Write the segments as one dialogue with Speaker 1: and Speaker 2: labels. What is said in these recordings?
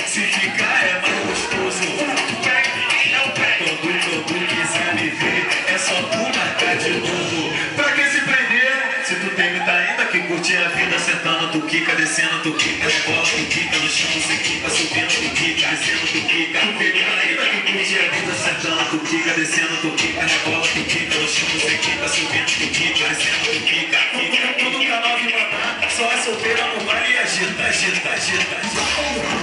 Speaker 1: Se ficar é mais gostoso. Quando quiser me ver, é só tu marcar de novo. Pra que se prender? Se tu tem muita ainda que curte a vida, sentando tu quica, descendo tu quica, rebola tu quica, no chão você quica, subindo tu quica, descendo tu quica. Tu tem muita ainda que curte a vida, sentando tu quica, descendo tu quica, rebola tu quica, no chão você quica, subindo tu quica, descendo tu quica, quica. Tudo canal de matar, só é solteira no baile e agita, agita, agita, agita.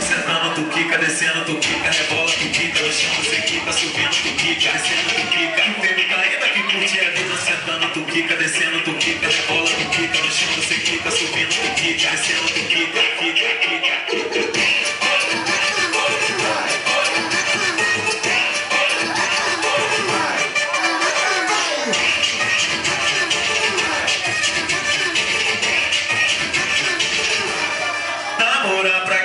Speaker 1: Sentando tu quica, descendo tu quica, rebola tu quica, no chão você quica, subindo tu quica, descendo tu quica. Tem muita ainda que curte a vida, sentando tu quica, descendo tu quica, rebola tu quica, no chão você quica, subindo tu quica, descendo tu quica, quica, quica, quica. Namorar pra